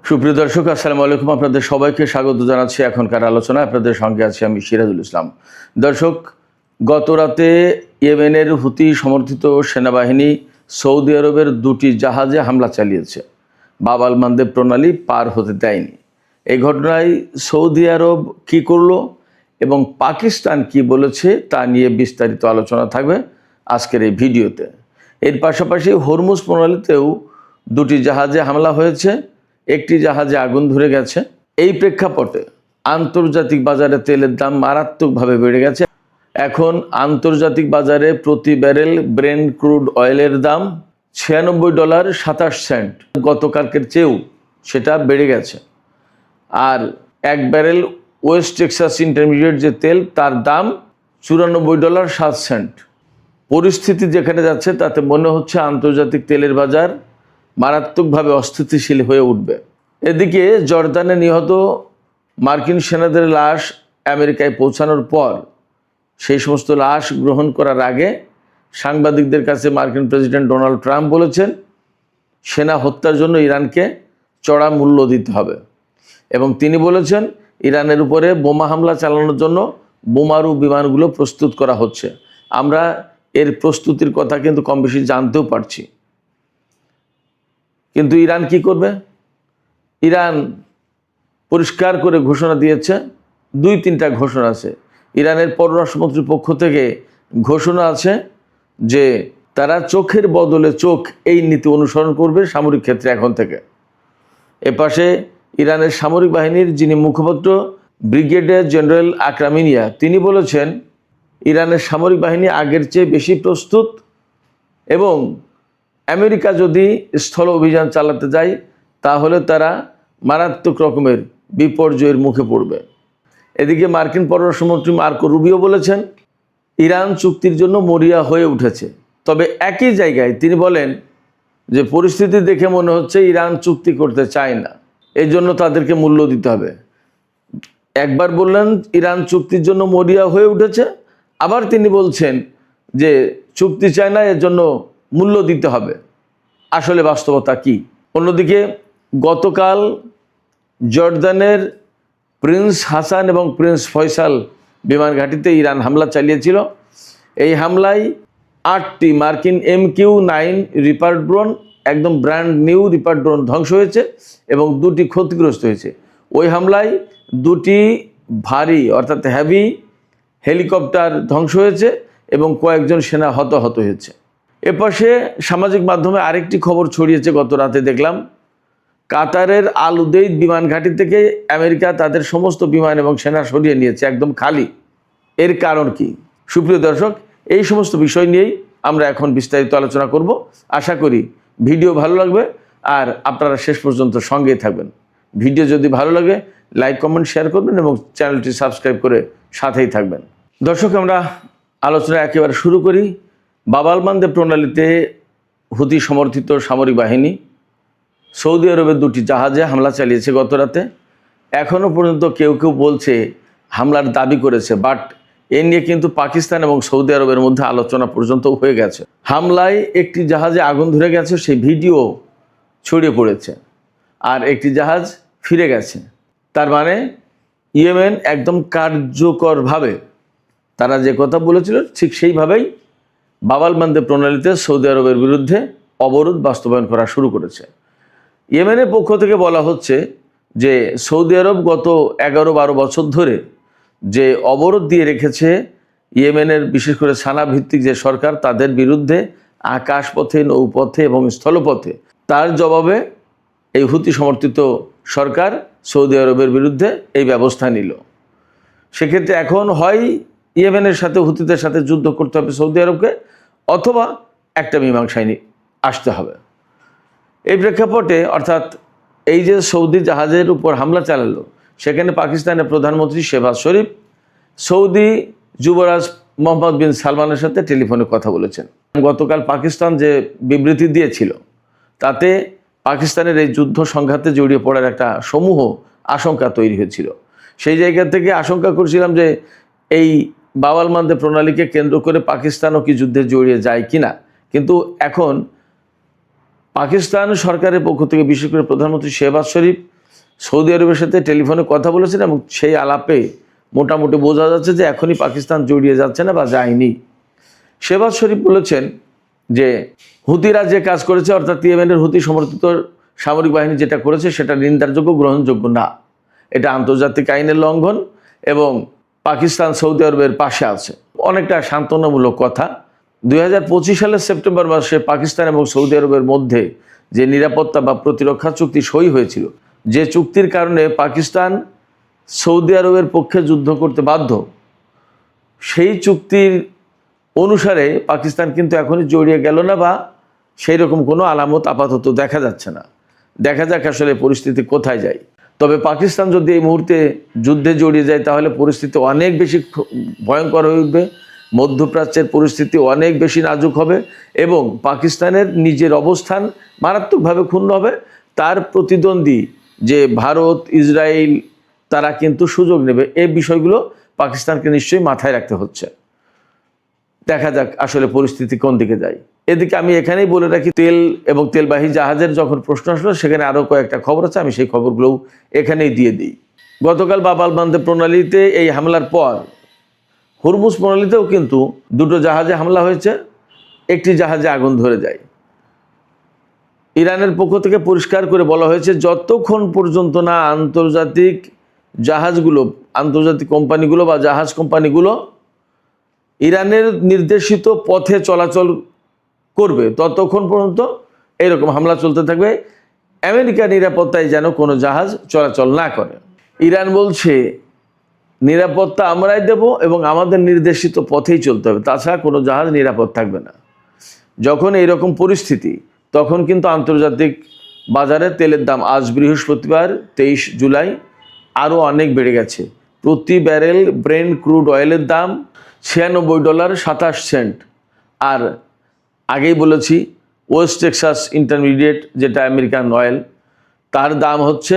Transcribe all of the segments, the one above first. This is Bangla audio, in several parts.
সুপ্রিয় দর্শক, আসসালামু আলাইকুম। আপনাদের সবাইকে স্বাগত জানাচ্ছি এখনকার আলোচনা। আপনাদের সঙ্গে আছি আমি সিরাজুল ইসলাম। দর্শক, গত রাতে ইয়েমেনের হুতি সমর্থিত সেনাবাহিনী সৌদি আরবের দুটি জাহাজে হামলা চালিয়েছে। বাব আল মানদেব প্রণালী পার হতে দেয়নি। এই ঘটনায় সৌদি আরব কী করলো এবং পাকিস্তান কি বলেছে তা নিয়ে বিস্তারিত আলোচনা থাকবে আজকের এই ভিডিওতে। এর পাশাপাশি হরমুজ প্রণালীতেও দুটি জাহাজে হামলা হয়েছে, একটি জাহাজে আগুন ধরে গেছে। এই প্রেক্ষাপটে আন্তর্জাতিক বাজারে তেলের দাম মারাত্মকভাবে বেড়ে গেছে। এখন আন্তর্জাতিক বাজারে প্রতি ব্যারেল ব্রেন্ট ক্রুড অয়েলের দাম $96.27। গতকালকের চেয়েও সেটা বেড়ে গেছে। আর এক ব্যারেল ওয়েস্ট টেক্সাস ইন্টারমিডিয়েট যে তেল, তার দাম $94.07। পরিস্থিতি যেখানে যাচ্ছে তাতে মনে হচ্ছে আন্তর্জাতিক তেলের বাজার মারাত্মকভাবে অস্থিতিশীল হয়ে উঠবে। এদিকে জর্দানে নিহত মার্কিন সেনাদের লাশ আমেরিকায় পৌঁছানোর পর সেই সমস্ত লাশ গ্রহণ করার আগে সাংবাদিকদের কাছে মার্কিন প্রেসিডেন্ট ডোনাল্ড ট্রাম্প বলেছেন সেনা হত্যার জন্য ইরানকে চড়া মূল্য দিতে হবে, এবং তিনি বলেছেন ইরানের উপরে বোমা হামলা চালানোর জন্য বোমারু বিমানগুলো প্রস্তুত করা হচ্ছে। আমরা এর প্রস্তুতির কথা কিন্তু কম বেশি জানতেও পারছি। কিন্তু ইরান কি করবে? ইরান পরিষ্কার করে ঘোষণা দিয়েছে, দুই তিনটা ঘোষণা আছে। ইরানের পররাষ্ট্রমন্ত্রীর পক্ষ থেকে ঘোষণা আছে যে তারা চোখের বদলে চোখ এই নীতি অনুসরণ করবে সামরিক ক্ষেত্রে এখন থেকে। এপাশে ইরানের সামরিক বাহিনীর যিনি মুখপাত্র ব্রিগেডিয়ার জেনারেল আকরামিনিয়া, তিনি বলেছেন ইরানের সামরিক বাহিনী আগের চেয়ে বেশি প্রস্তুত, এবং আমেরিকা যদি স্থল অভিযান চালাতে যায় তাহলে তারা মারাত্মক রকমের বিপর্যয়ের মুখে পড়বে। এদিকে মার্কিন পররাষ্ট্রমন্ত্রী মার্কো রুবিও বলেছেন ইরান চুক্তির জন্য মরিয়া হয়ে উঠেছে। তবে একই জায়গায় তিনি বলেন যে পরিস্থিতি দেখে মনে হচ্ছে ইরান চুক্তি করতে চায় না, এই জন্য তাদেরকে মূল্য দিতে হবে। একবার বললেন ইরান চুক্তির জন্য মরিয়া হয়ে উঠেছে, আবার তিনি বলছেন যে চুক্তি চায় না, এর জন্য মূল্য দিতে হবে। আসলে বাস্তবতা কি? অন্যদিকে গতকাল জর্দানের প্রিন্স হাসান এবং প্রিন্স ফয়সাল বিমান ঘাঁটিতে ইরান হামলা চালিয়েছিল। এই হামলায় 8টি মার্কিন MQ-9 রিপার ড্রোন, একদম ব্র্যান্ড নিউ রিপার ড্রোন ধ্বংস হয়েছে এবং 2টি ক্ষতিগ্রস্ত হয়েছে। ওই হামলায় 2টি ভারী অর্থাৎ হেভি হেলিকপ্টার ধ্বংস হয়েছে এবং কয়েকজন সেনা হতাহত হয়েছে। এপাশে সামাজিক মাধ্যমে আরেকটি খবর ছড়িয়েছে গত রাতে দেখলাম, কাতারের আল উদেইদ বিমান ঘাঁটি থেকে আমেরিকা তাদের সমস্ত বিমান এবং সেনা সরিয়ে নিয়েছে, একদম খালি। এর কারণ কি? সুপ্রিয় দর্শক, এই সমস্ত বিষয় নিয়েই আমরা এখন বিস্তারিত আলোচনা করব। আশা করি ভিডিও ভালো লাগবে আর আপনারা শেষ পর্যন্ত সঙ্গেই থাকবেন। ভিডিও যদি ভালো লাগে লাইক কমেন্ট শেয়ার করবেন এবং চ্যানেলটি সাবস্ক্রাইব করে সাথেই থাকবেন। দর্শক, আমরা আলোচনা একেবারে শুরু করি। বাব আল মানদেব প্রণালীতে হুতি সমর্থিত সামরিক বাহিনী সৌদি আরবের 2টি জাহাজে হামলা চালিয়েছে গত রাতে। এখনও পর্যন্ত কেউ কেউ বলছে হামলার দাবি করেছে, বাট এ নিয়ে কিন্তু পাকিস্তান এবং সৌদি আরবের মধ্যে আলোচনা পর্যন্ত হয়ে গেছে। হামলায় একটি জাহাজে আগুন ধরে গেছে, সেই ভিডিও ছড়িয়ে পড়েছে, আর একটি জাহাজ ফিরে গেছে। তার মানে ইয়েমেন একদম কার্যকরভাবে তারা যে কথা বলেছিল ঠিক সেইভাবেই বাব আল মানদেব প্রণালীতে সৌদি আরবের বিরুদ্ধে অবরোধ বাস্তবায়ন করা শুরু করেছে। ইয়েমেনের পক্ষ থেকে বলা হচ্ছে যে সৌদি আরব গত 11-12 বছর ধরে যে অবরোধ দিয়ে রেখেছে ইয়েমেনের বিশেষ করে সানা ভিত্তিক যে সরকার, তাদের বিরুদ্ধে আকাশপথে, নৌপথে এবং স্থলপথে, তার জবাবে এই হুতি সমর্থিত সরকার সৌদি আরবের বিরুদ্ধে এই ব্যবস্থা নিল। সেক্ষেত্রে এখন হয় ইয়েমেনের সাথে হুতিদের সাথে যুদ্ধ করতে হবে সৌদি আরবকে, অথবা একটা মীমাংসায় আসতে হবে। এই প্রেক্ষাপটে অর্থাৎ এই যে সৌদি জাহাজের উপর হামলা চালালো, সেখানে পাকিস্তানের প্রধানমন্ত্রী শেহবাজ শরীফ সৌদি যুবরাজ মোহাম্মদ বিন সালমানের সাথে টেলিফোনে কথা বলেছেন। গতকাল পাকিস্তান যে বিবৃতি দিয়েছিল তাতে পাকিস্তানের এই যুদ্ধ সংঘাতে জড়িয়ে পড়ার একটা সমূহ আশঙ্কা তৈরি হয়েছিল। সেই জায়গা থেকে আশঙ্কা করছিলাম যে এই বাব আল মানদেব প্রণালীকে কেন্দ্র করে পাকিস্তানও কি যুদ্ধে জড়িয়ে যায় কিনা। কিন্তু এখন পাকিস্তান সরকারের পক্ষ থেকে বিশেষ করে প্রধানমন্ত্রী শেহবাজ শরীফ সৌদি আরবের সাথে টেলিফোনে কথা বলেছেন এবং সেই আলাপে মোটামুটি বোঝা যাচ্ছে যে এখনই পাকিস্তান জড়িয়ে যাচ্ছে না বা যায়নি। শেহবাজ শরীফ বলেছেন যে হুতিরা যে কাজ করেছে, অর্থাৎ ইয়েমেনের হুতি সমর্থিত সামরিক বাহিনী যেটা করেছে সেটা নিন্দারযোগ্য, গ্রহণযোগ্য না। এটা আন্তর্জাতিক আইনের লঙ্ঘন এবং পাকিস্তান সৌদি আরবের পাশে আছে। অনেকটা সান্ত্বনামূলক কথা। 2025 সালের সেপ্টেম্বর মাসে পাকিস্তান এবং সৌদি আরবের মধ্যে যে নিরাপত্তা বা প্রতিরক্ষা চুক্তি সই হয়েছিল, যে চুক্তির কারণে পাকিস্তান সৌদি আরবের পক্ষে যুদ্ধ করতে বাধ্য, সেই চুক্তির অনুসারে পাকিস্তান কিন্তু এখনই জড়িয়ে গেল না বা সেই রকম কোনো আলামত আপাতত দেখা যাচ্ছে না। দেখা যাক আসলে পরিস্থিতি কোথায় যায়। তবে পাকিস্তান যদি এই মুহূর্তে যুদ্ধে জড়িয়ে যায় তাহলে পরিস্থিতি অনেক বেশি ভয়ঙ্কর হয়ে উঠবে, মধ্যপ্রাচ্যের পরিস্থিতি অনেক বেশি নাজুক হবে এবং পাকিস্তানের নিজের অবস্থান মারাত্মকভাবে ক্ষুণ্ণ হবে। তার প্রতিদ্বন্দ্বী যে ভারত, ইসরায়েল, তারা কিন্তু সুযোগ নেবে। এই বিষয়গুলো পাকিস্তানকে নিশ্চয়ই মাথায় রাখতে হচ্ছে। দেখা যাক আসলে পরিস্থিতি কোন দিকে যায়। এদিকে আমি এখানেই বলে রাখি, তেল এবং তেলবাহী জাহাজের যখন প্রশ্ন আসলো সেখানে আরও কয়েকটা খবর আছে, আমি সেই খবরগুলোও এখানেই দিয়ে দিই। গতকাল বাব আল মানদেব প্রণালীতে এই হামলার পর হরমুজ প্রণালীতেও কিন্তু দুটো জাহাজে হামলা হয়েছে, একটি জাহাজে আগুন ধরে যায়। ইরানের পক্ষ থেকে পরিষ্কার করে বলা হয়েছে যতক্ষণ পর্যন্ত না আন্তর্জাতিক জাহাজগুলো, আন্তর্জাতিক কোম্পানিগুলো বা জাহাজ কোম্পানিগুলো ইরানের নির্দেশিত পথে চলাচল করবে ততক্ষণ পর্যন্ত এরকম হামলা চলতে থাকবে। আমেরিকার নিরাপত্তায় যেন কোনো জাহাজ চলাচল না করে। ইরান বলছে নিরাপত্তা আমরাই দেব এবং আমাদের নির্দেশিত পথেই চলতে হবে, তাছাড়া কোনো জাহাজ নিরাপদ থাকবে না। যখন এইরকম পরিস্থিতি, তখন কিন্তু আন্তর্জাতিক বাজারে তেলের দাম আজ বৃহস্পতিবার 23 জুলাই আরও অনেক বেড়ে গেছে। প্রতি ব্যারেল ব্রেন্ট ক্রুড অয়েলের দাম $96.27। আর আগেই বলেছি ওয়েস্ট টেক্সাস ইন্টারমিডিয়েট যেটা আমেরিকান অয়েল, তার দাম হচ্ছে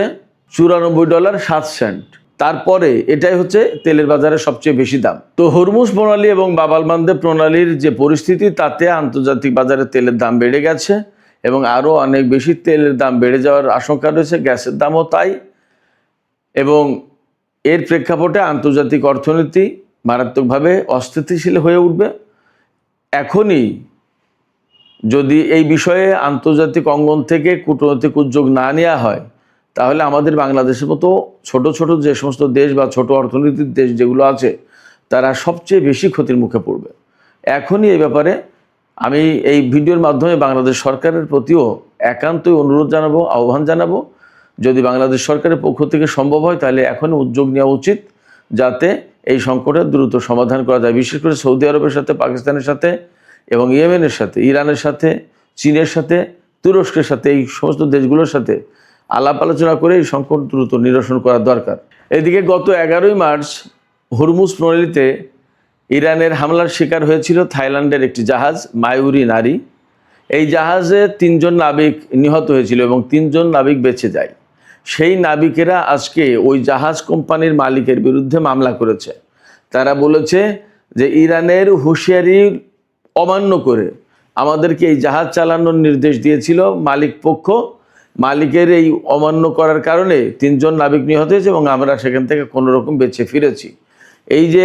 $94.07। তারপরে এটাই হচ্ছে তেলের বাজারে সবচেয়ে বেশি দাম। তো হরমুজ প্রণালী এবং বাব আল মানদেব প্রণালীর যে পরিস্থিতি, তাতে আন্তর্জাতিক বাজারে তেলের দাম বেড়ে গেছে এবং আরও অনেক বেশি তেলের দাম বেড়ে যাওয়ার আশঙ্কা রয়েছে। গ্যাসের দামও তাই। এবং এর প্রেক্ষাপটে আন্তর্জাতিক অর্থনীতি মারাত্মকভাবে অস্থিতিশীল হয়ে উঠবে। এখনই যদি এই বিষয়ে আন্তর্জাতিক অঙ্গন থেকে কূটনৈতিক উদ্যোগ না নেওয়া হয়, তাহলে আমাদের বাংলাদেশের মতো ছোট ছোট যে সমস্ত দেশ বা ছোট অর্থনীতির দেশ যেগুলো আছে, তারা সবচেয়ে বেশি ক্ষতির মুখে পড়বে। এখনই এই ব্যাপারে আমি এই ভিডিওর মাধ্যমে বাংলাদেশ সরকারের প্রতিও একান্তই অনুরোধ জানাবো, আহ্বান জানাবো, যদি বাংলাদেশ সরকারের পক্ষ থেকে সম্ভব হয় তাহলে এখনই উদ্যোগ নেওয়া উচিত, যাতে এই সংকটের দ্রুত সমাধান করা যায়। বিশেষ করে সৌদি আরবের সাথে, পাকিস্তানের সাথে এবং ইয়েমেনের সাথে, ইরানের সাথে, চীনের সাথে, তুরস্কের সাথে, এই সমস্ত দেশগুলোর সাথে আলাপ আলোচনা করে এই সংকট দ্রুত নিরসন করা দরকার। এদিকে গত 11ই মার্চ হরমুজ প্রণালীতে ইরানের হামলার শিকার হয়েছিল থাইল্যান্ডের একটি জাহাজ মায়ুরি নারী। এই জাহাজে 3 জন নাবিক নিহত হয়েছিল এবং 3 জন নাবিক বেঁচে যায়। সেই নাবিকেরা আজকে ওই জাহাজ কোম্পানির মালিকের বিরুদ্ধে মামলা করেছে। তারা বলেছে যে ইরানের হুঁশিয়ারি অমান্য করে আমাদেরকে এই জাহাজ চালানোর নির্দেশ দিয়েছিল মালিক পক্ষ। মালিকের এই অমান্য করার কারণে 3 জন নাবিক নিহত হয়েছে এবং আমরা সেখান থেকে কোনো রকম বেঁচে ফিরেছি। এই যে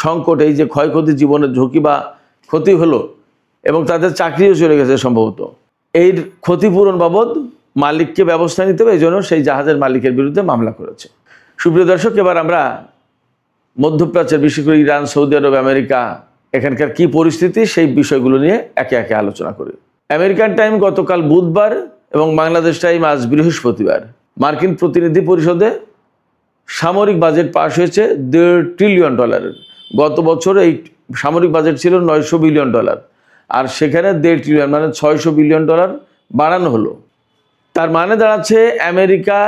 সংকট, এই যে ক্ষয়ক্ষতি, জীবনের ঝুঁকি বা ক্ষতি হলো এবং তাদের চাকরিও চলে গেছে সম্ভবত, এই ক্ষতিপূরণ বাবদ মালিককে ব্যবস্থা নিতে হবে, এই জন্য সেই জাহাজের মালিকের বিরুদ্ধে মামলা করেছে। সুপ্রিয় দর্শক, এবার আমরা মধ্যপ্রাচ্যের, বিশেষ করে ইরান, সৌদি আরব, আমেরিকা, এখানকার কি পরিস্থিতি সেই বিষয়গুলো নিয়ে একে একে আলোচনা করি। আমেরিকান টাইম গতকাল বুধবার এবং বাংলাদেশ টাইম আজ বৃহস্পতিবার মার্কিন প্রতিনিধি পরিষদে সামরিক বাজেট পাশ হয়েছে $1.5 ট্রিলিয়ন। গত বছর এই সামরিক বাজেট ছিল $900 বিলিয়ন, আর সেখানে $1.5 ট্রিলিয়ন মানে $600 বিলিয়ন বাড়ানো হলো। তার মানে দাঁড়াচ্ছে আমেরিকা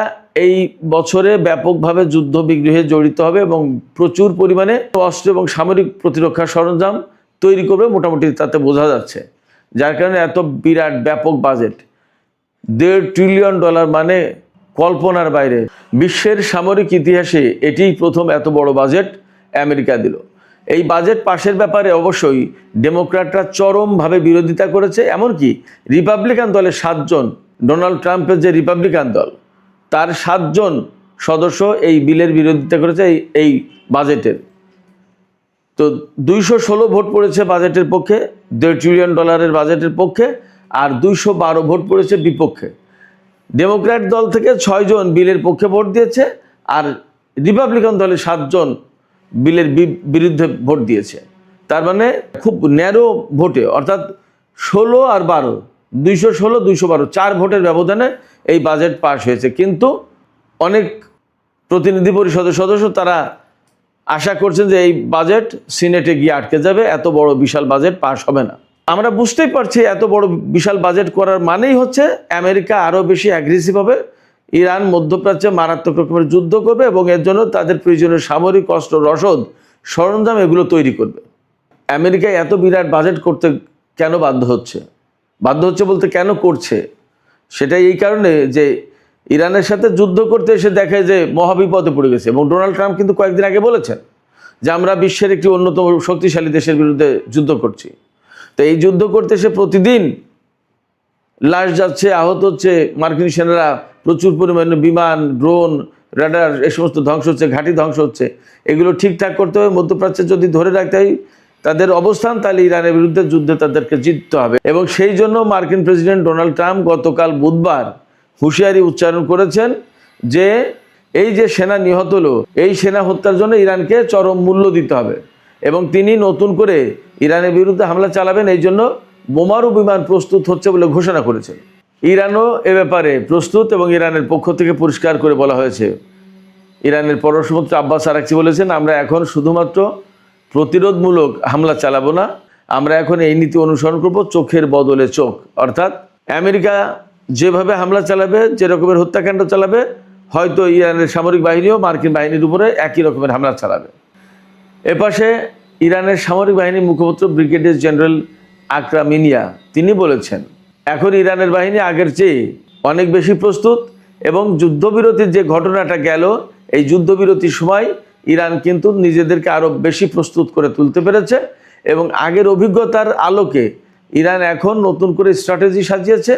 এই বছরে ব্যাপকভাবে যুদ্ধ বিগ্রহে জড়িত হবে এবং প্রচুর পরিমাণে অস্ত্র এবং সামরিক প্রতিরক্ষা সরঞ্জাম তৈরি করবে, মোটামুটি তাতে বোঝা যাচ্ছে। যার কারণে এত বিরাট ব্যাপক বাজেট, $1.5 ট্রিলিয়ন মানে কল্পনার বাইরে। বিশ্বের সামরিক ইতিহাসে এটিই প্রথম এত বড় বাজেট আমেরিকা দিল। এই বাজেট পাশের ব্যাপারে অবশ্যই ডেমোক্র্যাটরা চরমভাবে বিরোধিতা করেছে। এমনকি রিপাবলিকান দলের 7 জন, ডোনাল্ড ট্রাম্পের যে রিপাবলিকান দল, তার 7 জন সদস্য এই বিলের বিরোধিতা করেছে, এই বাজেটের। তো 216 ভোট পড়েছে বাজেটের পক্ষে, $1.5 ট্রিলিয়ন বাজেটের পক্ষে, আর 212 ভোট পড়েছে বিপক্ষে। ডেমোক্র্যাট দল থেকে 6 জন বিলের পক্ষে ভোট দিয়েছে, আর রিপাবলিকান দলের 7 জন বিলের বিরুদ্ধে ভোট দিয়েছে। তার মানে খুব ন্যারো ভোটে, অর্থাৎ 16 আর 12, 216 212, 4 ভোটের ব্যবধানে এই বাজেট পাশ হয়েছে। কিন্তু অনেক প্রতিনিধি পরিষদের সদস্য তারা আশা করছেন যে এই বাজেট সিনেটে গিয়ে আটকে যাবে, এত বড় বিশাল বাজেট পাশ হবে না। আমরা বুঝতেই পারছি এত বড় বিশাল বাজেট করার মানেই হচ্ছে আমেরিকা আরও বেশি অ্যাগ্রেসিভ হবে, ইরান মধ্যপ্রাচ্যে মারাত্মক রকমের যুদ্ধ করবে এবং এর জন্য তাদের প্রয়োজনীয় সামরিক অস্ত্র, রসদ, সরঞ্জাম এগুলো তৈরি করবে। আমেরিকা এত বিরাট বাজেট করতে কেন বাধ্য হচ্ছে? বাধ্য হচ্ছে বলতে কেন করছে? সেটা এই কারণে যে ইরানের সাথে যুদ্ধ করতে এসে দেখে যে মহাবিপদে পড়ে গেছে। এবং ডোনাল্ড ট্রাম্প কিন্তু কয়েকদিন আগে বলেছেন যে আমরা বিশ্বের একটি অন্যতম শক্তিশালী দেশের বিরুদ্ধে যুদ্ধ করছি। তো এই যুদ্ধ করতে এসে প্রতিদিন লাশ যাচ্ছে, আহত হচ্ছে, মার্কিন সেনারা প্রচুর পরিমাণে বিমান, ড্রোন, রাডার এই সমস্ত ধ্বংস হচ্ছে, ঘাঁটি ধ্বংস হচ্ছে। এগুলো ঠিকঠাক করতে হবে। মধ্যপ্রাচ্যে যদি ধরে রাখতে হয় তাদের অবস্থান, তাহলে ইরানের বিরুদ্ধে যুদ্ধে তাদেরকে জিততে হবে। এবং সেই জন্য মার্কিন প্রেসিডেন্ট ডোনাল্ড ট্রাম্প গতকাল বুধবার হুঁশিয়ারি উচ্চারণ করেছেন যে এই যে সেনা নিহত হলো, এই সেনা হত্যার জন্য ইরানকে চরম মূল্য দিতে হবে এবং তিনি নতুন করে ইরানের বিরুদ্ধে হামলা চালাবেন। এই জন্য বোমারু বিমান প্রস্তুত হচ্ছে বলে ঘোষণা করেছেন। ইরানও এ ব্যাপারে প্রস্তুত এবং ইরানের পক্ষ থেকে পরিষ্কার করে বলা হয়েছে। ইরানের পররাষ্ট্রমন্ত্রী আব্বাস আরাকচি বলেছেন, আমরা এখন শুধুমাত্র প্রতিরোধমূলক হামলা চালাবো না, আমরা এখন এই নীতি অনুসরণ করব, চোখের বদলে চোখ। অর্থাৎ আমেরিকা যেভাবে হামলা চালাবে, যে রকমের হত্যাকাণ্ড চালাবে, হয়তো ইরানের সামরিক বাহিনীও মার্কিন বাহিনীর উপরে একই রকমের হামলা চালাবে। এপাশে ইরানের সামরিক বাহিনীর মুখপাত্র ব্রিগেডিয়ার জেনারেল আকরাম ইনিয়া তিনি বলেছেন, এখন ইরানের বাহিনী আগের চেয়ে অনেক বেশি প্রস্তুত এবং যুদ্ধবিরতির যে ঘটনাটা গেল, এই যুদ্ধবিরতির সময় ইরান কিন্তু নিজেদেরকে আরও বেশি প্রস্তুত করে তুলতে পেরেছে এবং আগের অভিজ্ঞতার আলোকে ইরান এখন নতুন করে স্ট্র্যাটেজি সাজিয়েছে।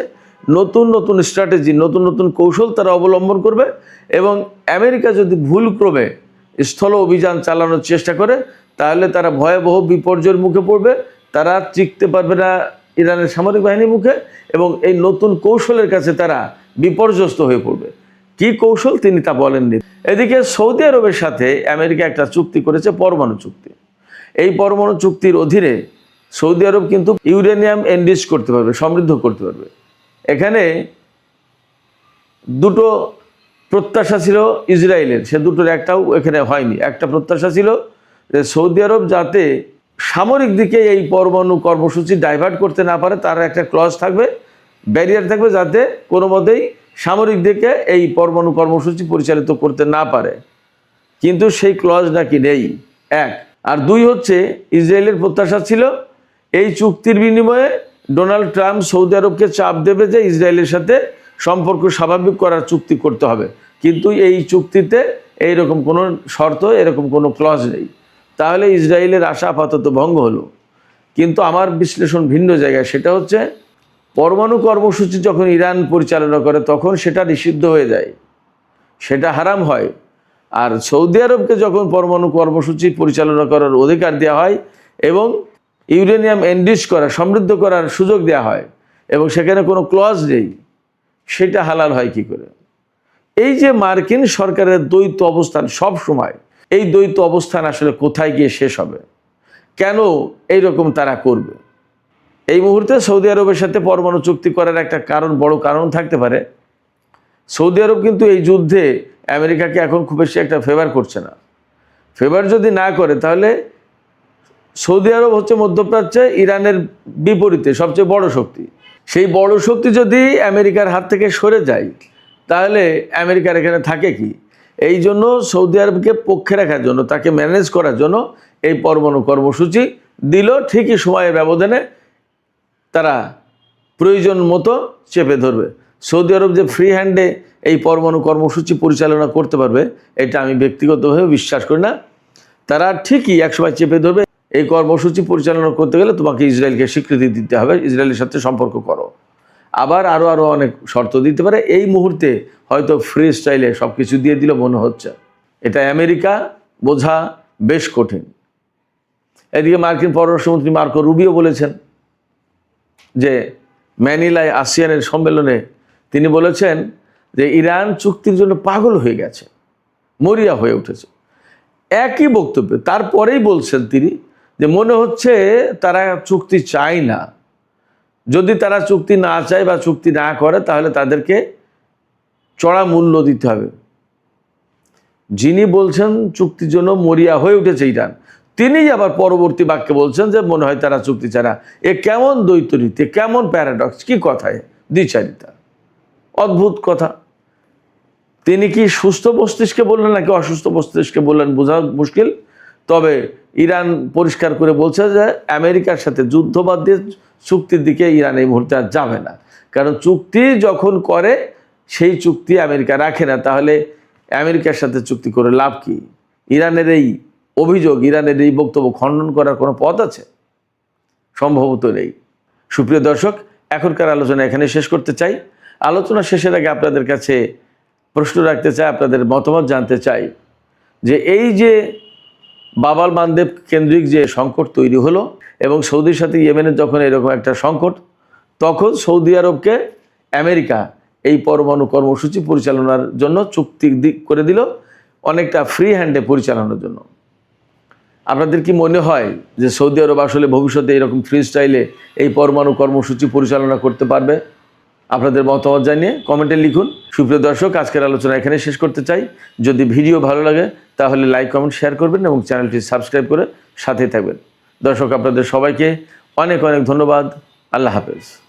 নতুন নতুন স্ট্র্যাটেজি, নতুন নতুন কৌশল তারা অবলম্বন করবে এবং আমেরিকা যদি ভুলক্রমে স্থল অভিযান চালানোর চেষ্টা করে তাহলে তারা ভয়াবহ বিপর্যয়ের মুখে পড়বে, তারা টিকতে পারবে না ইরানের সামরিক বাহিনীর মুখে এবং এই নতুন কৌশলের কাছে তারা বিপর্যস্ত হয়ে পড়বে। কি কৌশল তিনি তা বলেননি। এদিকে সৌদি আরবের সাথে আমেরিকা একটা চুক্তি করেছে, পরমাণু চুক্তি। এই পরমাণু চুক্তির অধীনে সৌদি আরব কিন্তু ইউরেনিয়াম এনরিচ করতে পারবে, সমৃদ্ধ করতে পারবে। এখানে দুটো প্রত্যাশা ছিল ইসরায়েলের, সে দুটোর একটাও এখানে হয়নি। একটা প্রত্যাশা ছিল যে সৌদি আরব যাতে সামরিক দিকে এই পরমাণু কর্মসূচি ডাইভার্ট করতে না পারে, তার একটা ক্লজ থাকবে, ব্যারিয়ার থাকবে, যাতে কোনো মতেই সামরিক দিকে এই পরমাণু কর্মসূচি পরিচালিত করতে না পারে। কিন্তু সেই ক্লজ নাকি নেই, এক। আর দুই হচ্ছে ইসরায়েলের প্রত্যাশা ছিল এই চুক্তির বিনিময়ে ডোনাল্ড ট্রাম্প সৌদি আরবকে চাপ দেবে যে ইসরায়েলের সাথে সম্পর্ক স্বাভাবিক করার চুক্তি করতে হবে। কিন্তু এই চুক্তিতে এইরকম কোনো শর্ত, এরকম কোনো ক্লজ নেই। তাহলে ইসরায়েলের আশা আপাতত ভঙ্গ হলো। কিন্তু আমার বিশ্লেষণ ভিন্ন জায়গায়, সেটা হচ্ছে পরমাণু কর্মসূচি যখন ইরান পরিচালনা করে তখন সেটা নিষিদ্ধ হয়ে যায়, সেটা হারাম হয়। আর সৌদি আরবকে যখন পরমাণু কর্মসূচি পরিচালনা করার অধিকার দেওয়া হয় এবং ইউরেনিয়াম এনরিচ করা, সমৃদ্ধ করার সুযোগ দেওয়া হয় এবং সেখানে কোনো ক্লজ নেই, সেটা হালাল হয় কি করে? এই যে মার্কিন সরকারের দ্বৈত অবস্থান সব সময়, এই দ্বৈত অবস্থান আসলে কোথায় গিয়ে শেষ হবে? কেন এইরকম তারা করবে? এই মুহূর্তে সৌদি আরবের সাথে পরমাণু চুক্তি করার একটা কারণ, বড় কারণ থাকতে পারে। সৌদি আরব কিন্তু এই যুদ্ধে আমেরিকাকে এখন খুব বেশি একটা ফেভার করছে না। ফেভার যদি না করে তাহলে সৌদি আরব হচ্ছে মধ্যপ্রাচ্যে ইরানের বিপরীতে সবচেয়ে বড় শক্তি। সেই বড় শক্তি যদি আমেরিকার হাত থেকে সরে যায় তাহলে আমেরিকার এখানে থাকে কি? এই জন্য সৌদি আরবকে পক্ষে রাখার জন্য, তাকে ম্যানেজ করার জন্য এই পরমাণু কর্মসূচি দিল। ঠিকই সময়ের ব্যবধানে তারা প্রয়োজন মতো চেপে ধরবে। সৌদি আরব যে ফ্রি হ্যান্ডে এই পরমাণু কর্মসূচি পরিচালনা করতে পারবে এটা আমি ব্যক্তিগতভাবে বিশ্বাস করি না। তারা ঠিকই একসময় চেপে ধরবে। এই কর্মসূচি পরিচালনা করতে গেলে তোমাকে ইসরায়েলকে স্বীকৃতি দিতে হবে, ইসরায়েলের সাথে সম্পর্ক করো। আবার আরও অনেক শর্ত দিতে পারে। এই মুহূর্তে হয়তো ফ্রি স্টাইলে সব কিছু দিয়ে দিল মনে হচ্ছে। এটা আমেরিকা বোঝা বেশ কঠিন। এদিকে মার্কিন পররাষ্ট্রমন্ত্রী মার্কো রুবিও বলেছেন যে ম্যানিলায় আসিয়ানের সম্মেলনে তিনি বলেছেন যে ইরান চুক্তির জন্য পাগল হয়ে গেছে, মরিয়া হয়ে উঠেছে। একই বক্তব্য তারপরেই বলছেন তিনি যে মনে হচ্ছে তারা চুক্তি চায় না। যদি তারা চুক্তি না চায় বা চুক্তি না করে তাহলে তাদেরকে চড়া মূল্য দিতে হবে। যিনি বলছেন চুক্তির জন্য মরিয়া হয়ে উঠেছে ইরান, তিনি আবার পরবর্তী বাক্যে বলছেন যে মনে হয় তারা চুক্তি চায় না। এ কেমন দ্বৈতরীতি, কেমন প্যারাডক্স, কি কথায় দ্বিচারিতা, অদ্ভুত কথা। তিনি কি সুস্থ মস্তিষ্কে বললেন নাকি অসুস্থ মস্তিষ্কে বললেন বোঝা মুশকিল। তবে ইরান পরিষ্কার করে বলছে যে আমেরিকার সাথে যুদ্ধ বাদ দিয়ে চুক্তির দিকে ইরান এই মুহূর্তে আর যাবে না। কারণ চুক্তি যখন করে সেই চুক্তি আমেরিকা রাখে না, তাহলে আমেরিকার সাথে চুক্তি করে লাভ কি? ইরানের এই অভিযোগ, ইরানের এই বক্তব্য খণ্ডন করার কোনো পথ আছে? সম্ভবত নেই। সুপ্রিয় দর্শক, এখনকার আলোচনা এখানে শেষ করতে চাই। আলোচনা শেষের আগে আপনাদের কাছে প্রশ্ন রাখতে চাই, আপনাদের মতামত জানতে চাই যে এই যে বাব-আল মানদেব কেন্দ্রিক যে সংকট তৈরি হলো এবং সৌদির সাথে ইয়েমেনের যখন এরকম একটা সংকট, তখন সৌদি আরবকে আমেরিকা এই পরমাণু কর্মসূচি পরিচালনার জন্য চুক্তি করে দিল, অনেকটা ফ্রি হ্যান্ডে পরিচালনার জন্য। আপনাদের কি মনে হয় যে সৌদি আরব আসলে ভবিষ্যতে এরকম ফ্রি স্টাইলে এই পরমাণু কর্মসূচি পরিচালনা করতে পারবে? আপনাদের মতামত জানিয়ে কমেন্টে লিখুন। সুপ্রিয় দর্শক, আজকের আলোচনা এখানে শেষ করতে চাই। যদি ভিডিও ভালো লাগে তাহলে লাইক, কমেন্ট, শেয়ার করবেন এবং চ্যানেলটি সাবস্ক্রাইব করে সাথেই থাকবেন। দর্শক, আপনাদের সবাইকে অনেক অনেক ধন্যবাদ। আল্লাহ হাফেজ।